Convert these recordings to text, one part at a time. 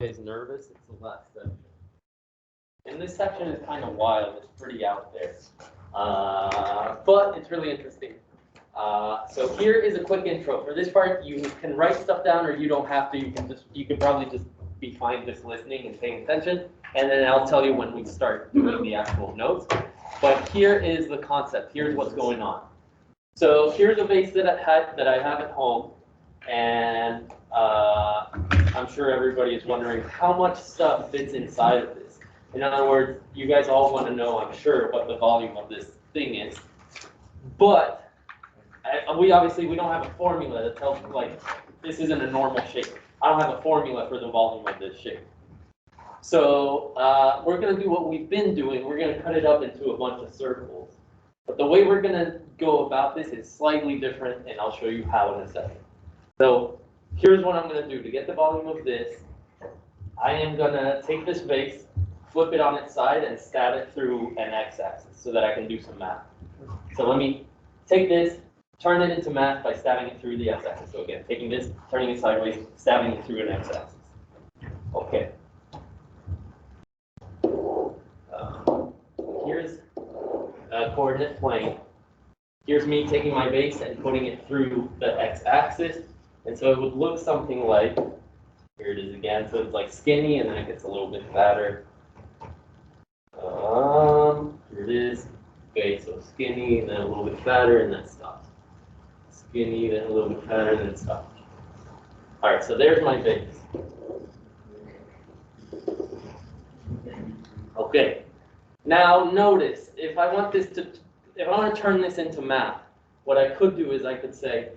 Is nervous, it's the last section. And this section is kind of wild, it's pretty out there. But it's really interesting. So here is a quick intro. For this part, you can write stuff down or you don't have to. You can probably just be fine just listening and paying attention. And then I'll tell you when we start doing the actual notes. But here is the concept. Here's what's going on. So here's a vase that I have at home. And I'm sure everybody is wondering how much stuff fits inside of this. In other words, you guys all want to know, I'm sure, what the volume of this thing is. But we don't have a formula that tells, like, this isn't a normal shape. I don't have a formula for the volume of this shape. So we're going to do what we've been doing. We're going to cut it up into a bunch of circles. But the way we're going to go about this is slightly different, and I'll show you how in a second. So here's what I'm going to do. To get the volume of this, I am going to take this vase, flip it on its side, and stab it through an x-axis so that I can do some math. So let me take this, turn it into math by stabbing it through the x-axis. So again, taking this, turning it sideways, stabbing it through an x-axis. Okay. Here's a coordinate plane. Here's me taking my base and putting it through the x-axis. And so it would look something like, here it is again, so it's like skinny and then it gets a little bit fatter. Here it is. Okay, so skinny, and then a little bit fatter, and then stops. Skinny, then a little bit fatter, then stops. All right, so there's my base. Okay. Now notice, if I want to turn this into math, what I could do is I could say,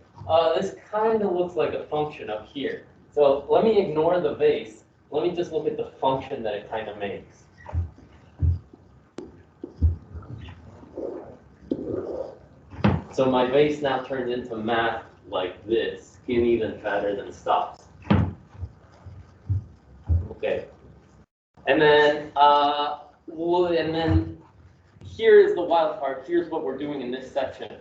this kind of looks like a function up here. So let me ignore the vase. Let me just look at the function that it kind of makes. So my vase now turns into math like this, skinny, then fatter, then stops. Okay. And then here is the wild part. Here's what we're doing in this section.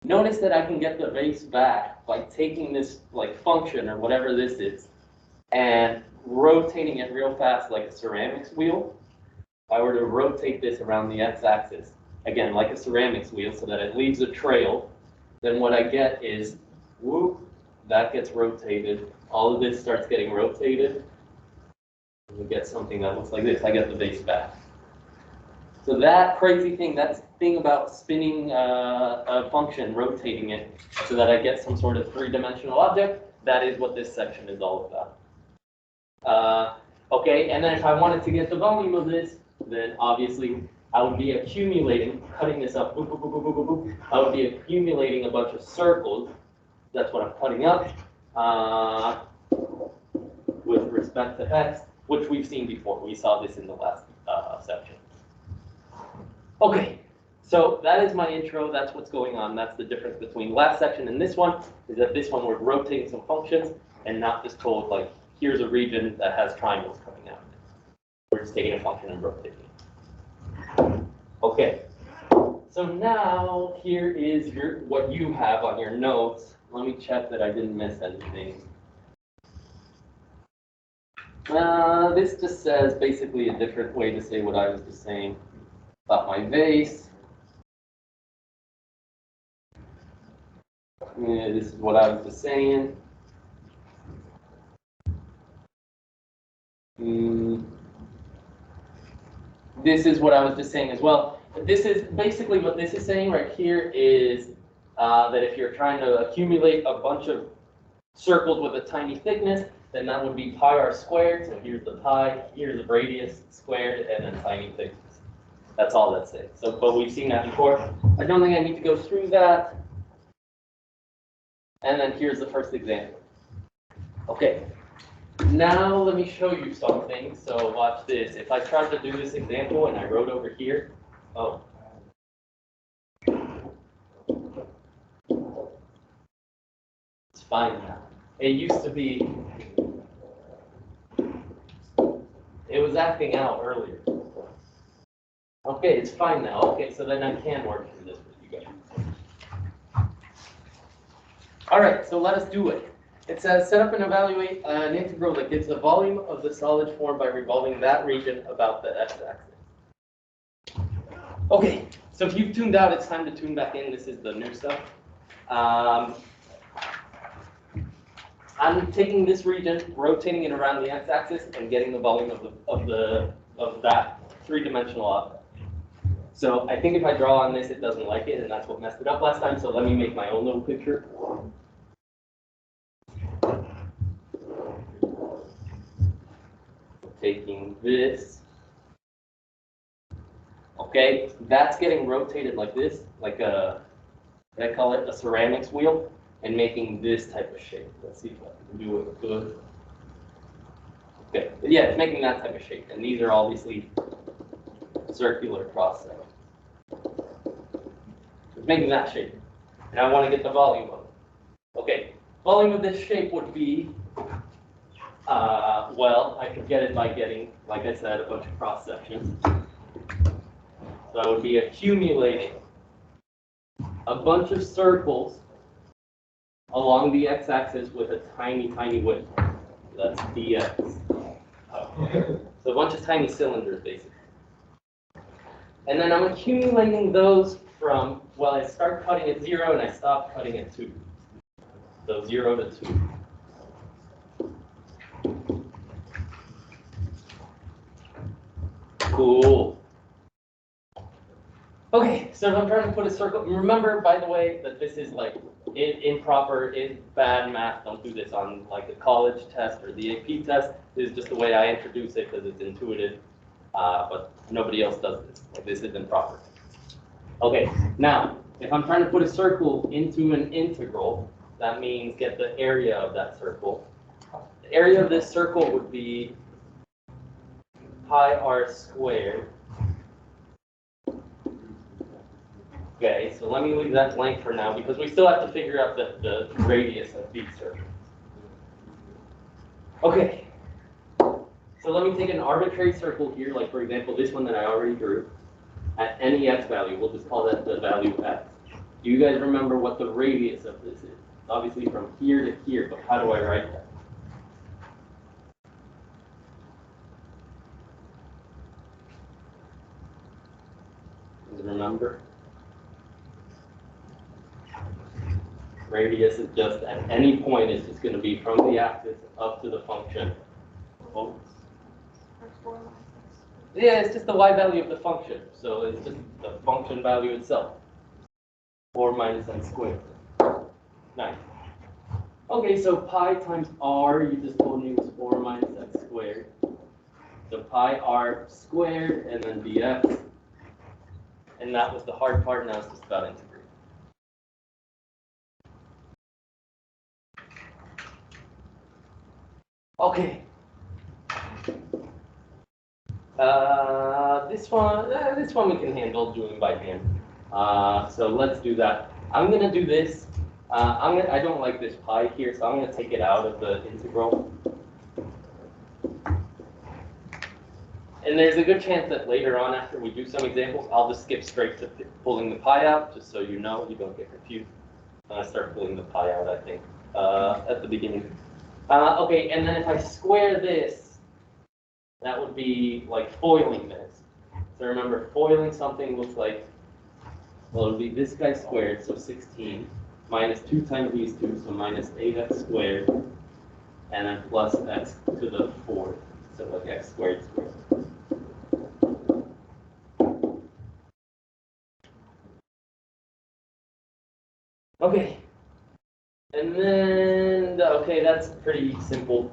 Notice that I can get the vase back by taking this like function or whatever this is and rotating it real fast like a ceramics wheel. If I were to rotate this around the x-axis, again, like a ceramics wheel so that it leaves a trail, then what I get is, whoop, that gets rotated. All of this starts getting rotated. And we get something that looks like this. I get the vase back. So that crazy thing, that thing about spinning a function, rotating it so that I get some sort of three-dimensional object, that is what this section is all about. Okay, and then if I wanted to get the volume of this, then obviously I would be accumulating, cutting this up, boop, boop, boop, boop, boop, boop. I would be accumulating a bunch of circles. That's what I'm cutting up with respect to x, which we've seen before. We saw this in the last section. Okay, so that is my intro. That's what's going on. That's the difference between last section and this one, is that this one we're rotating some functions and not just told, like, here's a region that has triangles coming out. We're just taking a function and rotating it. Okay, so now here is what you have on your notes. Let me check that I didn't miss anything. This just says basically a different way to say what I was just saying about my vase. Yeah, this is what I was just saying. This is what I was just saying as well. This is basically what this is saying right here is that if you're trying to accumulate a bunch of circles with a tiny thickness, then that would be pi r squared. So here's the pi, here's the radius squared, and then tiny thickness. That's all that's it. So, but we've seen that before. I don't think I need to go through that. And then here's the first example. Okay. Now let me show you something. So watch this. If I tried to do this example and I wrote over here, oh. It's fine now. It used to be, it was acting out earlier. Okay, it's fine now. Okay, so then I can work through this with you guys. All right, so let us do it. It says set up and evaluate an integral that gives the volume of the solid form by revolving that region about the x-axis. Okay, so if you've tuned out, it's time to tune back in. This is the new stuff. I'm taking this region, rotating it around the x-axis, and getting the volume of that three-dimensional object. So I think if I draw on this, it doesn't like it, and that's what messed it up last time. So let me make my own little picture. Taking this. Okay, that's getting rotated like this, like I call it a ceramics wheel, and making this type of shape. Let's see if I can do it good. Okay, yeah, it's making that type of shape, and these are obviously circular cross sections. It's making that shape, and I want to get the volume of it. Okay, volume of this shape would be, well, I could get it by getting, like I said, a bunch of cross sections. So I would be accumulating a bunch of circles along the x-axis with a tiny, tiny width. That's dx. So a bunch of tiny cylinders, basically. And then I'm accumulating those from, well, I start cutting at 0 and I stop cutting at 2. So 0 to 2. Cool. Okay, so if I'm trying to put a circle, remember, by the way, that this is like improper, bad math. Don't do this on like a college test or the AP test. This is just the way I introduce it because it's intuitive, but nobody else does this. Like, this is improper. Okay, now, if I'm trying to put a circle into an integral, that means get the area of that circle. The area of this circle would be pi r squared. Okay, so let me leave that blank for now because we still have to figure out the radius of these circles. Okay, so let me take an arbitrary circle here, like for example, this one that I already drew, at any x value. We'll just call that the value x. Do you guys remember what the radius of this is? It's obviously from here to here, but how do I write that? Do you remember? Radius is just, at any point, it's just going to be from the axis up to the function. Oh. Yeah, it's just the y value of the function. So it's just the function value itself. 4 minus n squared. Nice. Okay, so pi times r, you just told me was 4 minus n squared. So pi r squared, and then dx. And that was the hard part, now it's just about integrating. Okay. This one we can handle doing by hand. So let's do that. I'm gonna do this. I don't like this pi here, so I'm gonna take it out of the integral. And there's a good chance that later on, after we do some examples, I'll just skip straight to pulling the pi out, just so you know, you don't get confused. I start pulling the pi out, I think, at the beginning. Okay, and then if I square this, that would be like foiling this. So remember, foiling something looks like, well, it would be this guy squared, so 16, minus 2 times these two, so minus 8x squared, and then plus x to the 4th, so like x squared squared. Okay, and then, okay, that's pretty simple.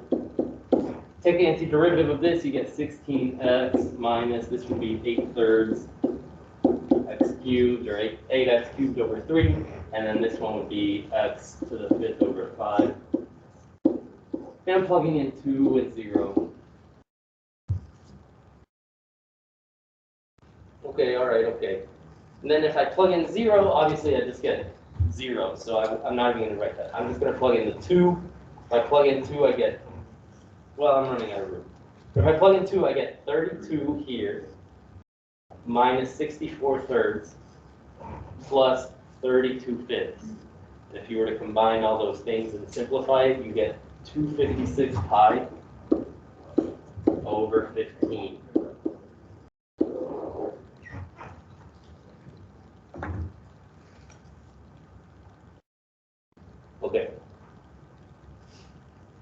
Take the antiderivative of this, you get 16x minus, this would be 8/3 x cubed, or 8x cubed over 3, and then this one would be x to the 5th over 5. And I'm plugging in 2 and 0. Okay, all right, okay. And then if I plug in 0, obviously I just get 0, so I'm not even going to write that. I'm just going to plug in the 2. If I plug in 2, I get, well, I'm running out of room. If I plug in 2, I get 32 here, minus 64/3, plus 32/5. And if you were to combine all those things and simplify it, you get 256 pi over 15. Okay.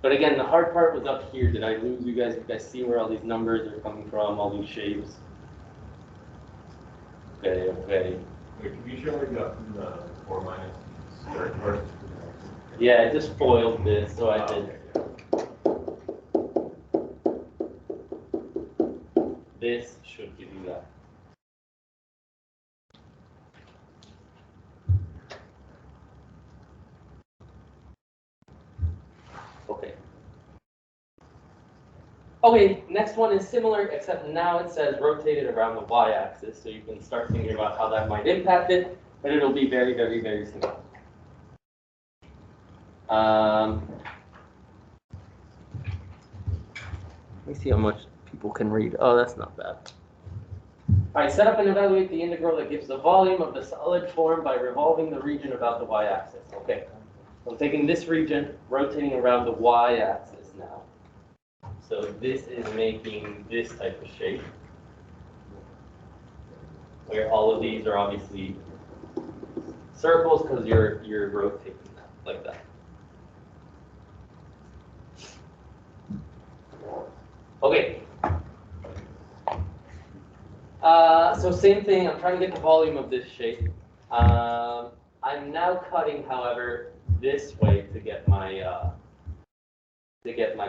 But again, the hard part was up here. Did I lose you guys? You guys see where all these numbers are coming from, all these shapes? Okay, okay. Wait, can you show where you got from the 4 minus squared first? Yeah, I just foiled this, so I did. This should give you that. Okay. Okay, next one is similar, except now it says rotated around the y-axis, so you can start thinking about how that might impact it, but it'll be very, very, very simple. Let me see how much people can read. Oh, that's not bad. All right, set up and evaluate the integral that gives the volume of the solid form by revolving the region about the y-axis. Okay, so I'm taking this region, rotating around the y-axis now. So this is making this type of shape, where all of these are obviously circles because you're rotating them like that. Okay. So same thing, I'm trying to get the volume of this shape. I'm now cutting, however, this way to get my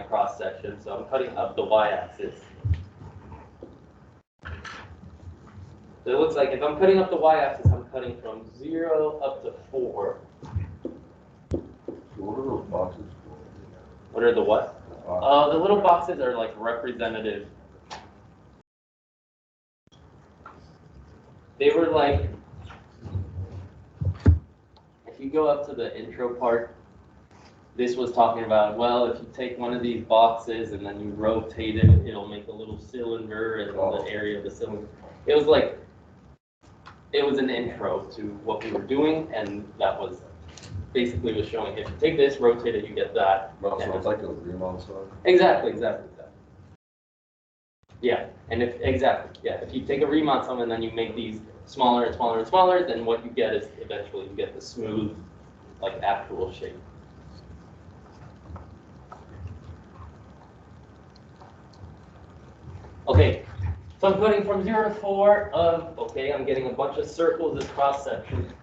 cross section. So I'm cutting up the y-axis. So it looks like if I'm cutting up the y-axis, I'm cutting from 0 up to 4. What are those boxes for? What are the what? The little boxes are like representative. They were like, if you go up to the intro part, this was talking about, well, if you take one of these boxes and then you rotate it, it'll make a little cylinder and the area of the cylinder. It was like, it was an intro to what we were doing, and that was basically was showing if you take this, rotate it, you get that. Well, so it's like a Riemann sign. Exactly. Yeah, and if you take a Riemann sum and then you make these smaller and smaller and smaller, then what you get is eventually you get the smooth, like actual shape. Okay, so I'm putting from 0 to 4 of, okay, I'm getting a bunch of circles as cross section.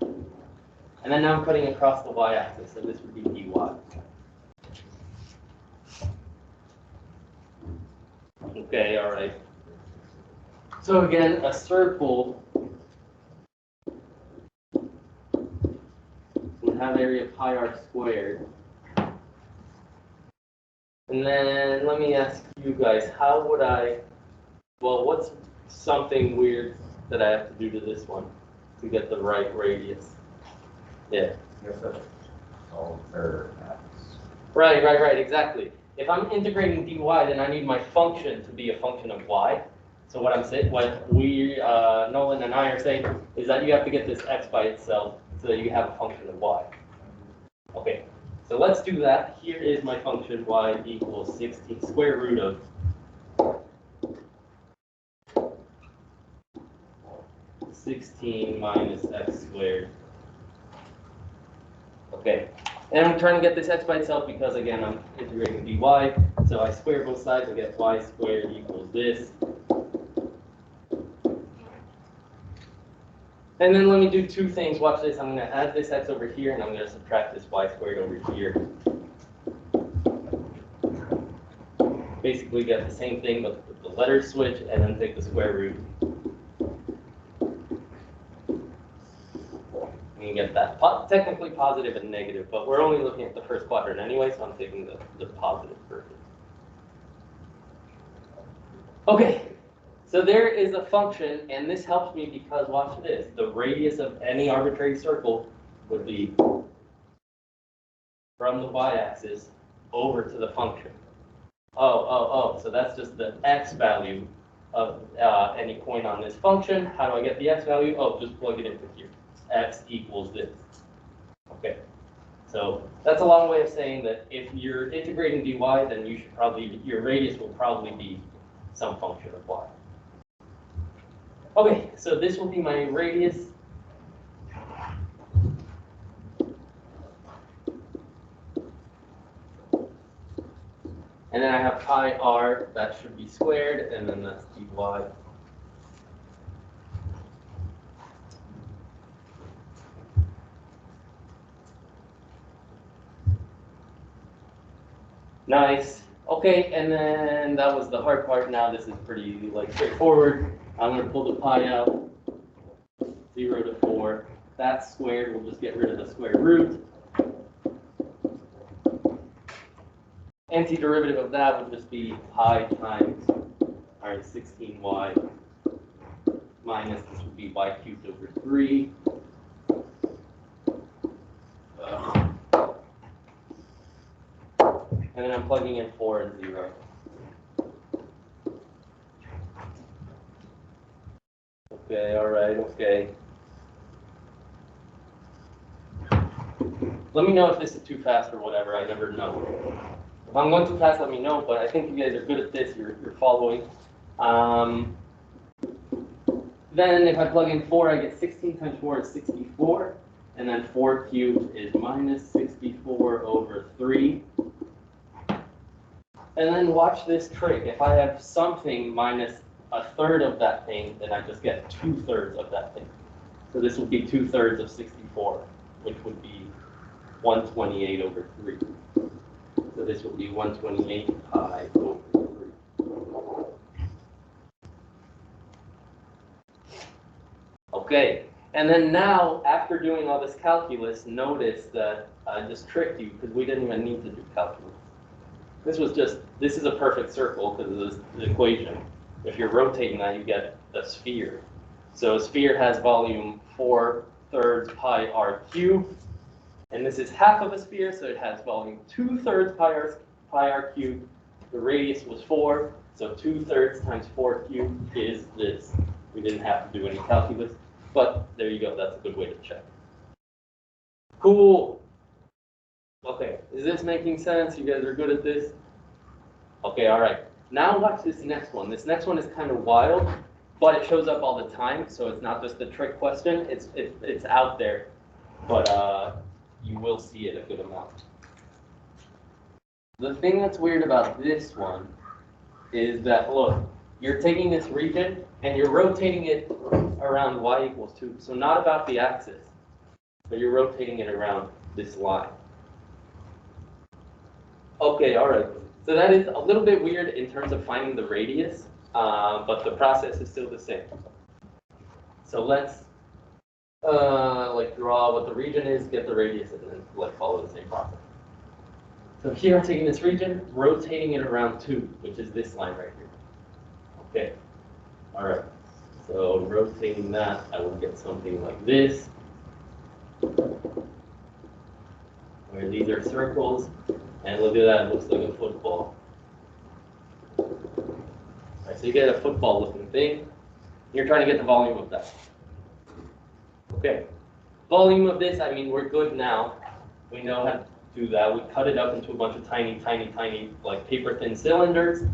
And then now I'm cutting across the y-axis, so this would be dy. Okay, all right. So again, a circle would have area pi r squared. And then let me ask you guys, how would what's something weird that I have to do to this one to get the right radius? Yeah. Yes, that's all fair. Right, exactly. If I'm integrating dy, then I need my function to be a function of y. So what Nolan and I are saying is that you have to get this x by itself so that you have a function of y. Okay, so let's do that. Here is my function y equals 16 square root of 16 minus x squared. Okay, and I'm trying to get this x by itself because, again, I'm integrating dy. So I square both sides, I get y squared equals this. And then let me do two things. Watch this. I'm going to add this x over here, and I'm going to subtract this y squared over here. Basically get the same thing, but the letters switch, and then take the square root. And you get that. Technically positive and negative, but we're only looking at the first quadrant anyway, so I'm taking the positive version. Okay, so there is a function, and this helps me because, watch this, the radius of any arbitrary circle would be from the y-axis over to the function. So that's just the x value of any point on this function. How do I get the x value? Oh, just plug it into here. X equals this. Okay. So that's a long way of saying that if you're integrating dy, then you should probably, your radius will probably be some function of y. Okay, so this will be my radius. And then I have pi r, that should be squared, and then that's dy. Nice. Okay, and then that was the hard part. Now this is pretty straightforward. I'm going to pull the pi out, 0 to 4. That's squared. We'll just get rid of the square root. Antiderivative of that would just be pi times, 16y minus, this would be y cubed over 3. And then I'm plugging in 4 and 0. Okay, all right, okay. Let me know if this is too fast or whatever, I never know. If I'm going too fast, let me know, but I think you guys are good at this, you're following. Then if I plug in 4, I get 16 times 4 is 64, and then 4 cubed is minus 64 over 3. And then watch this trick. If I have something minus a third of that thing, then I just get 2/3 of that thing. So this would be 2/3 of 64, which would be 128 over 3. So this will be 128 pi over 3. Okay, and then now, after doing all this calculus, notice that I just tricked you because we didn't even need to do calculus. This is a perfect circle because of this equation. If you're rotating that, you get a sphere. So a sphere has volume 4/3 pi r cubed. And this is half of a sphere, so it has volume 2/3 pi r cubed. The radius was 4, so 2/3 times 4 cubed is this. We didn't have to do any calculus, but there you go. That's a good way to check. Cool. Okay, is this making sense? You guys are good at this? Okay, all right. Now watch this next one. This next one is kind of wild, but it shows up all the time, so it's not just a trick question. It's out there, but you will see it a good amount. The thing that's weird about this one is that, look, you're taking this region and you're rotating it around y equals 2. So not about the axis, but you're rotating it around this line. Okay, all right. So that is a little bit weird in terms of finding the radius, but the process is still the same. So let's draw what the region is, get the radius, and then follow the same process. So here I'm taking this region, rotating it around 2, which is this line right here. Okay, all right. So rotating that, I will get something like this, where these are circles, and look at that, it looks like a football. All right, so you get a football-looking thing. You're trying to get the volume of that. Okay, volume of this, I mean, we're good now. We know how to do that. We cut it up into a bunch of tiny, like paper-thin cylinders.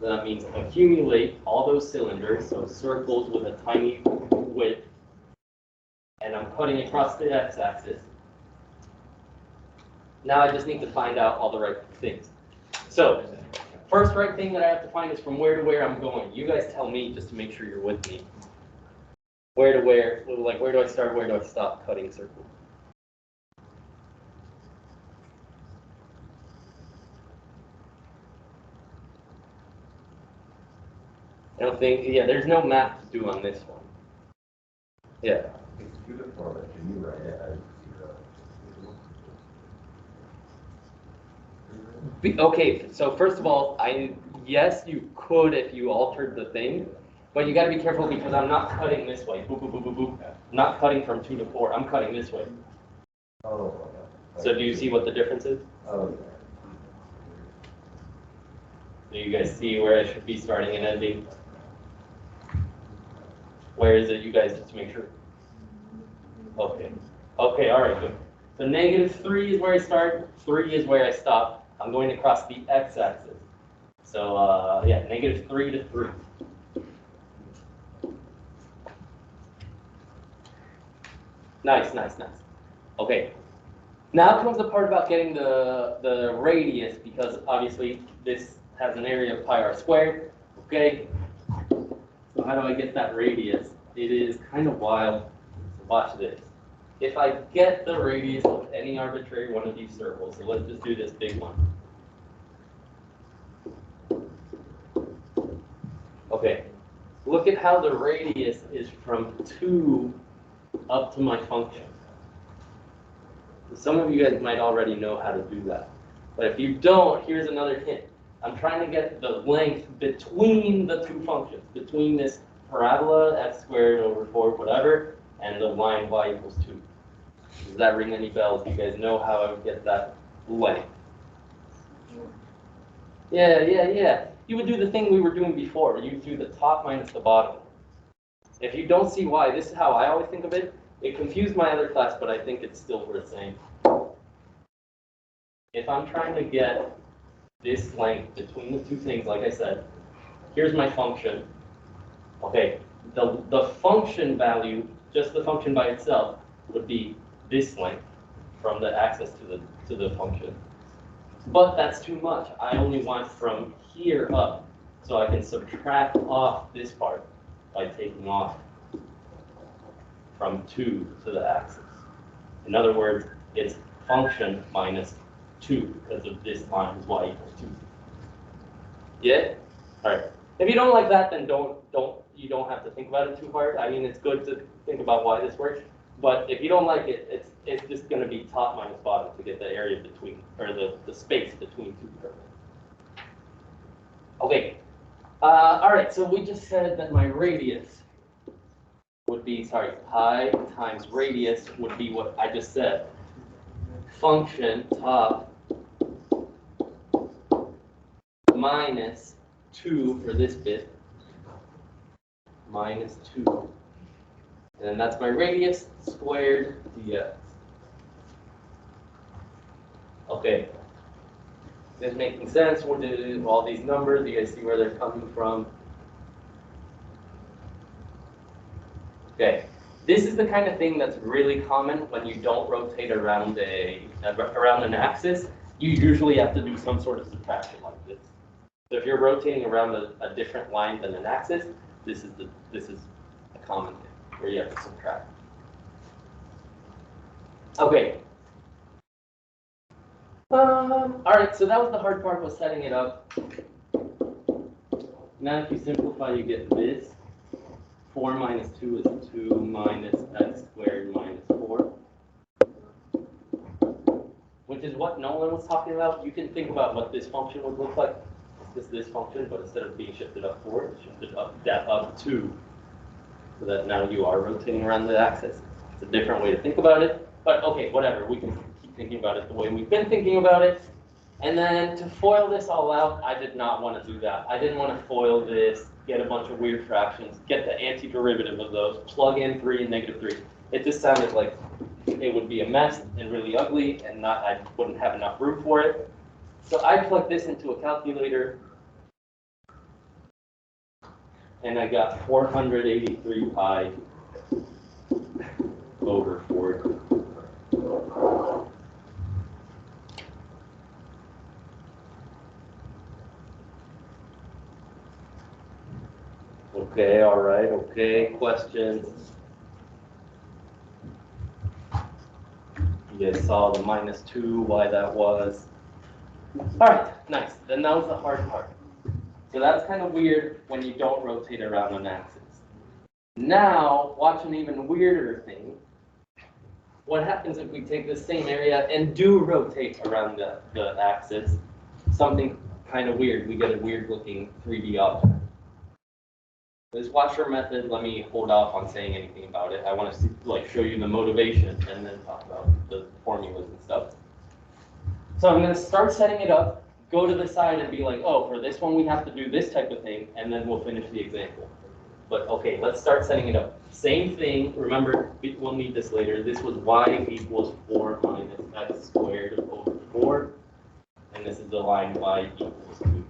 So that means accumulate all those cylinders, so circles with a tiny width. And I'm cutting across the x-axis. Now I just need to find out all the right things. So, first right thing that I have to find is from where to where I'm going. You guys tell me just to make sure you're with me. Where to where, like where do I start, where do I stop cutting circles? I don't think, yeah, there's no math to do on this one. Yeah. It's 2 to 4, but can you write it as 0? Okay, so first of all, yes, you could if you altered the thing, but you got to be careful because I'm not cutting this way. Boop, boop, boop, boop, boop. I'm not cutting from 2 to 4. I'm cutting this way. Oh, okay. So do you see what the difference is? Oh, okay. Do you guys see where I should be starting and ending? Where is it, you guys, just to make sure? Okay. Okay, all right, good. So -3 is where I start, 3 is where I stop. I'm going across the x-axis. So yeah, -3 to 3. Nice, nice, nice. Okay. Now comes the part about getting the radius, because obviously this has an area of pi r squared. Okay. So how do I get that radius? It is kind of wild. So watch this. If I get the radius of any arbitrary one of these circles, so let's just do this big one. Okay, look at how the radius is from 2 up to my function. Some of you guys might already know how to do that. But if you don't, here's another hint. I'm trying to get the length between the two functions, between this parabola, x squared over 4, whatever, and the line y equals 2. Does that ring any bells? Do you guys know how I would get that length? Yeah. You would do the thing we were doing before. You do the top minus the bottom. If you don't see why, this is how I always think of it. It confused my other class, but I think it's still worth saying. If I'm trying to get this length between the two things, like I said, here's my function. Okay, the function value, just the function by itself, would be this length from the axis to the function. But that's too much. I only want from here up, so I can subtract off this part by taking off from 2 to the axis. In other words, it's function minus 2 because of this line is y equals 2. Yeah? All right. If you don't like that, then you don't have to think about it too hard. I mean, it's good to think about why this works. But if you don't like it, it's just going to be top minus bottom to get the area between, or the space between two curves. Okay. All right. So we just said that my radius would be, sorry, pi times radius would be what I just said. Function top minus 2 for this bit, minus 2. And then that's my radius squared dx. Okay. Is this making sense? What do all these numbers? Do you guys see where they're coming from? Okay. This is the kind of thing that's really common when you don't rotate around around an axis. You usually have to do some sort of subtraction like this. So if you're rotating around a different line than an axis, this is a common thing where you have to subtract. Okay. All right, so that was the hard part, was setting it up. Now if you simplify, you get this. 4 minus 2 is 2 minus x squared minus 4. Which is what Nolan was talking about. You can think about what this function would look like. It's just this function, but instead of being shifted up 4, it's shifted up 2. So that now you are rotating around the axis. It's a different way to think about it. But okay, whatever. We can keep thinking about it the way we've been thinking about it. And then to FOIL this all out, I did not want to do that. I didn't want to FOIL this, get a bunch of weird fractions, get the antiderivative of those, plug in 3 and -3. It just sounded like it would be a mess and really ugly, and I wouldn't have enough room for it. So I plugged this into a calculator, and I got 483 pi over 40. Okay, all right, okay, questions? You guys saw the -2, why that was. All right, nice, then that was the hard part. So that's kind of weird when you don't rotate around an axis. Now, watch an even weirder thing. What happens if we take the same area and do rotate around the axis? Something kind of weird. We get a weird looking 3D object. This washer method, let me hold off on saying anything about it. I want to show you the motivation and then talk about the formulas and stuff. So I'm going to start setting it up, go to the side and be like, oh, for this one we have to do this type of thing, and then we'll finish the example. but okay, let's start setting it up. Same thing, remember, we'll need this later. This was y equals 4 minus x squared over 4. And this is the line y equals 2.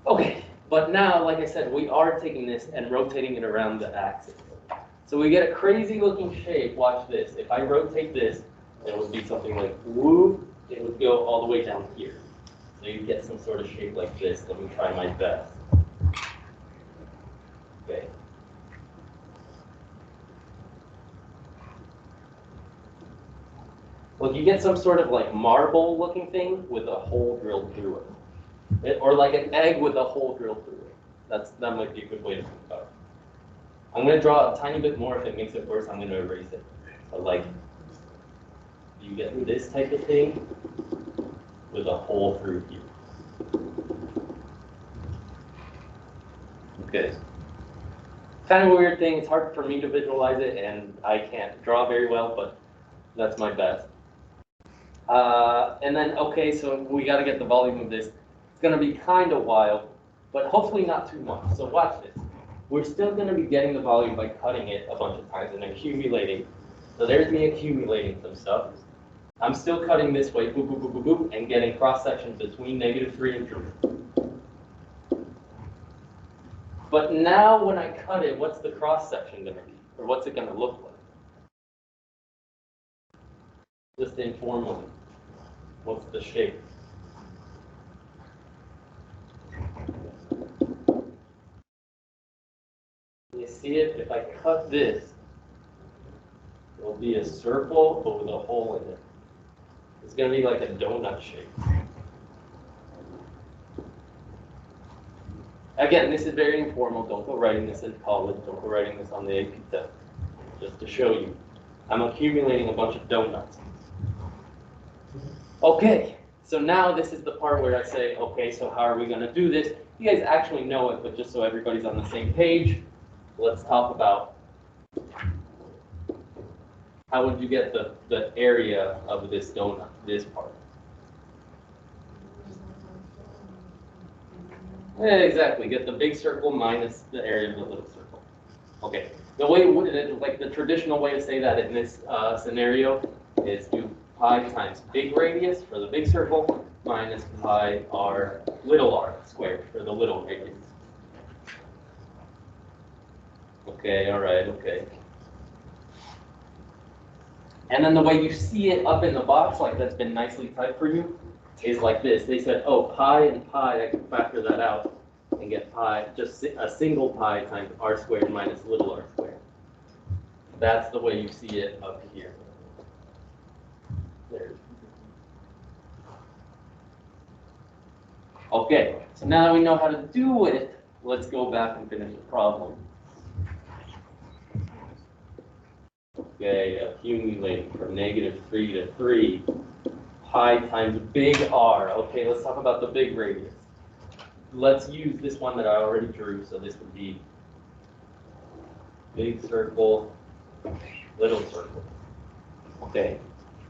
Okay, but now, like I said, we are taking this and rotating it around the axis. So we get a crazy looking shape. Watch this. If I rotate this, it would be something like whoop, it would go all the way down here. So you get some sort of shape like this. Let me try my best. Okay. Well, you get some sort of like marble looking thing with a hole drilled through it. Or like an egg with a hole drilled through it. That might be a good way to think about it. I'm going to draw a tiny bit more. If it makes it worse, I'm going to erase it. But like, you get this type of thing with a hole through here. Okay. Kind of a weird thing. It's hard for me to visualize it, and I can't draw very well, but that's my best. And then, okay, so we got to get the volume of this. It's going to be kind of wild, but hopefully not too much. So watch this. We're still going to be getting the volume by cutting it a bunch of times and accumulating. So there's me accumulating some stuff. I'm still cutting this way, boop, boop, boop, boop, boop, and getting cross sections between -3 and 3. But now when I cut it, what's the cross section going to be? Or what's it going to look like? Just informally. What's the shape? You see it? If I cut this, it'll be a circle but with a hole in it. It's going to be like a donut shape. Again, this is very informal. Don't go writing this in college. Don't go writing this on the AP test. Just to show you. I'm accumulating a bunch of donuts. Okay, so now this is the part where I say, okay, so how are we going to do this? You guys actually know it, but just so everybody's on the same page, let's talk about how would you get the area of this donut, this part. Yeah, exactly, get the big circle minus the area of the little circle. Okay, the way, like the traditional way to say that in this scenario is do pi times big radius for the big circle minus pi r little r squared for the little radius. Okay, all right, okay. And then the way you see it up in the box, like that's been nicely typed for you, is like this. They said, oh, pi and pi, I can factor that out and get pi, just a single pi times r squared minus little r squared. That's the way you see it up here. There. Okay, so now that we know how to do it, let's go back and finish the problem. Okay, accumulating from -3 to 3, pi times big R. Okay, let's talk about the big radius. Let's use this one that I already drew, so this would be big circle, little circle. Okay,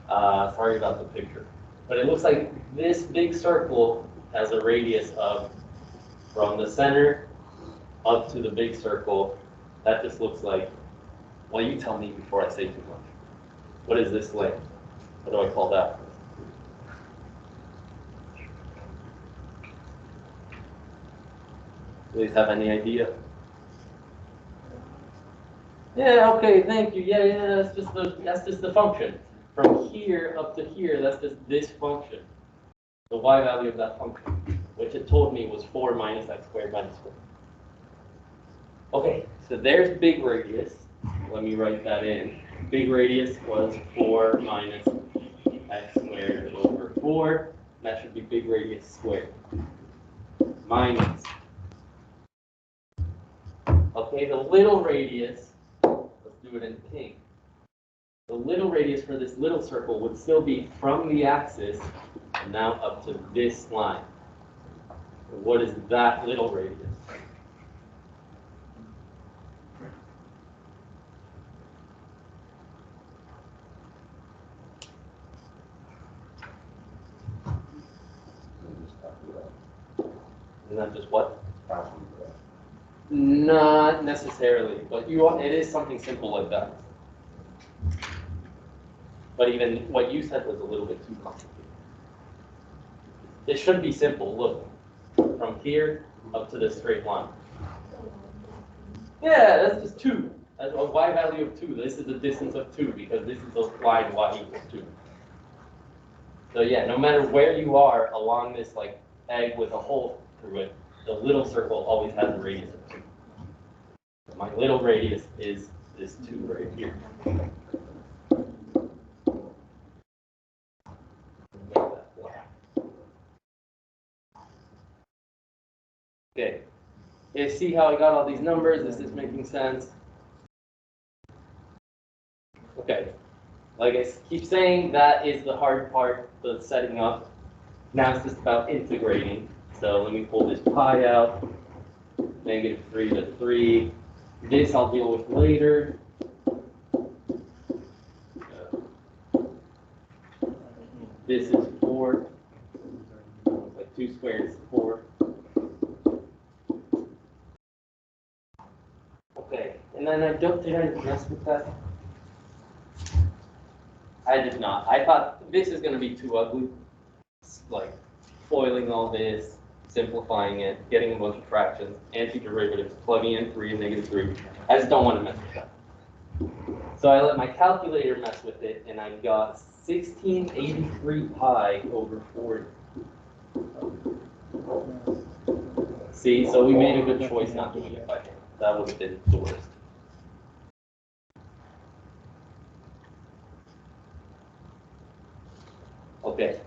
sorry about the picture. But it looks like this big circle has a radius of, from the center up to the big circle, that just looks like, well, you tell me before I say too much. What is this length? What do I call that? Do you guys have any idea? Yeah, okay, thank you. Yeah, that's just the function. From here up to here, that's just this function. The y value of that function, which it told me was 4 minus x squared minus 4. Okay, so there's big radius. Let me write that in. Big radius was 4 minus x squared over 4. That should be big radius squared. Minus. Okay, the little radius, let's do it in pink. The little radius for this little circle would still be from the axis and now up to this line. What is that little radius? Isn't that just what? Not necessarily, but it is something simple like that. But even what you said was a little bit too complicated. It should be simple, look, from here up to this straight line. Yeah, that's just 2. That's a y value of 2. This is the distance of 2 because this is a line y equals 2. So yeah, no matter where you are along this like egg with a hole through it, the little circle always has a radius of 2. So my little radius is this 2 right here. Okay, you see how I got all these numbers? Is this making sense? Okay, like I keep saying, that is the hard part, the setting up. Now it's just about integrating. So let me pull this pi out, -3 to 3. This I'll deal with later. This is 4. Like 2 squared is 4. Okay, and then did I mess with that? I did not. I thought this is going to be too ugly. Like foiling all this, simplifying it, getting a bunch of fractions, antiderivatives, plugging in 3 and -3. I just don't want to mess with that. So I let my calculator mess with it, and I got 1683 pi over 40. See, so we made a good choice not doing it by hand. That would have been the worst. Okay.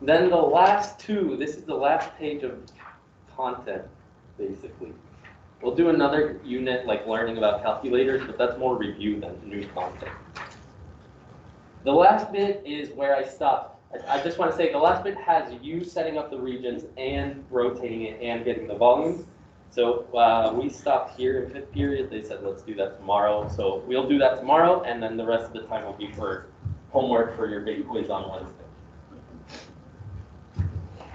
Then the last 2, this is the last page of content, basically. We'll do another unit like learning about calculators, but that's more review than new content. The last bit is where I stopped. I just want to say the last bit has you setting up the regions and rotating it and getting the volumes. So we stopped here in 5th period. They said, let's do that tomorrow. So we'll do that tomorrow, and then the rest of the time will be for homework for your big quiz on Wednesday.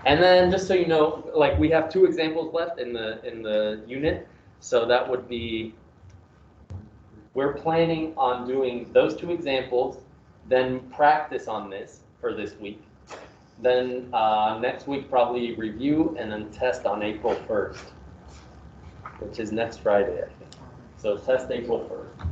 And then just so you know, like we have 2 examples left in the unit. So that would be, we're planning on doing those 2 examples, then practice on this for this week. Then next week probably review and then test on April 1st, which is next Friday, I think. So test April 1st.